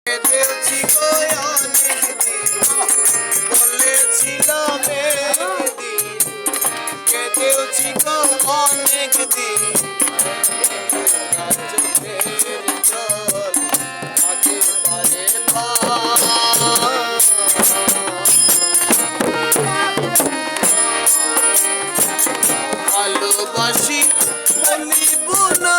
কেঁদেছি গো অনেকদিন, বলেছিলাম একদিন, কেঁদেছি গো অনেকদিন, চোখের জল আগে পারে না। ভালোবাসি বলিব না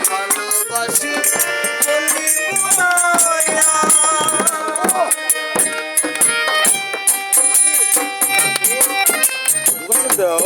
ভালোবাসি বলিব না দাও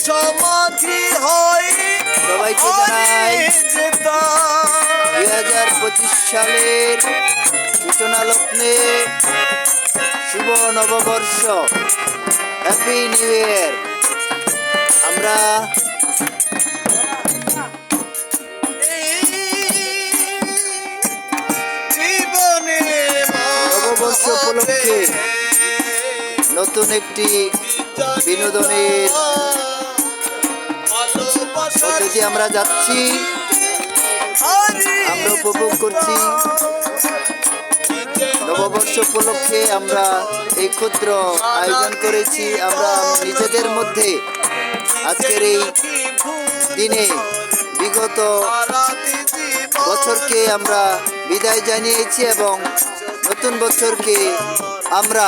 সমাধি হয় সবাইকে জানাই 2025 সালের সূচনা লগ্নে শুভ নববর্ষ, হ্যাপি নিউ ইয়ার। আমরা নববর্ষ উপলক্ষে নতুন একটি বিনোদনের পদ্ধতি আমরা যাচ্ছি, আমরা উপভোগ করছি। নববর্ষ উপলক্ষে আমরা এই ক্ষুদ্র আয়োজন করেছি। আমরা নিজেদের মধ্যে আজকের এই দিনে বিগত বছরকে আমরা বিদায় জানিয়েছি এবং নতুন বছরকে আমরা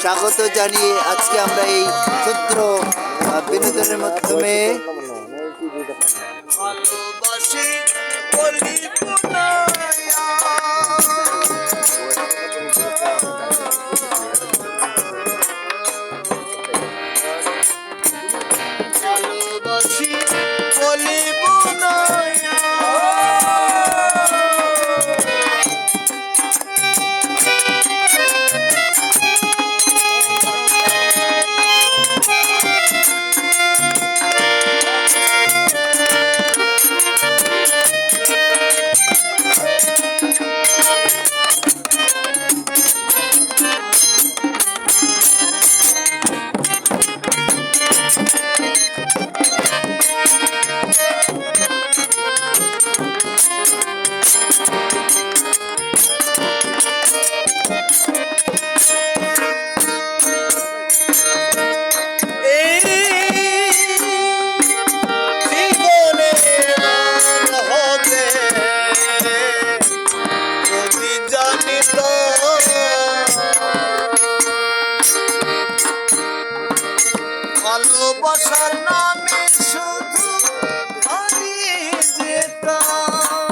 স্বাগত জানিয়ে আজকে আমরা এই ক্ষুদ্র বিনোদনের মাধ্যমে ভালোবাসি বলিব না ভালোবাসি বলিব না ভালোবাসার নামে শুধু হারিয়ে যেতাম,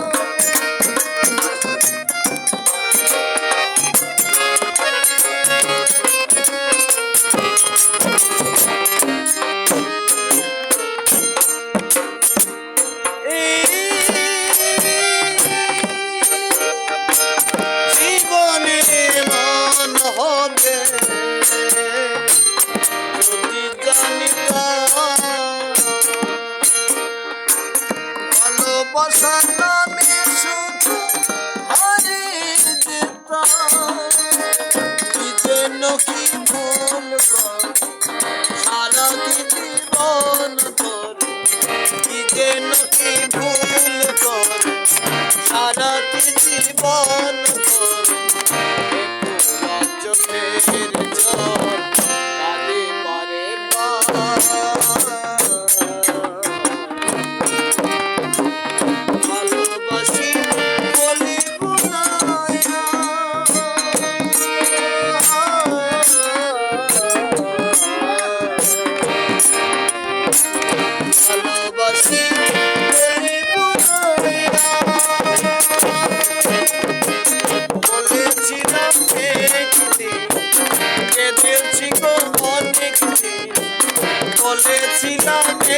জীবনে মন হবে ভালোবাসার নামে শুধু হারিয়ে যেতাম, কি যেন কি ভুল সারা জীবন ধরে, কি যেন কি ভুল সারা জীবন ধরে, চোখের জল কাঁদে পারে ভালোবাসি বলিব না বলেছিলাম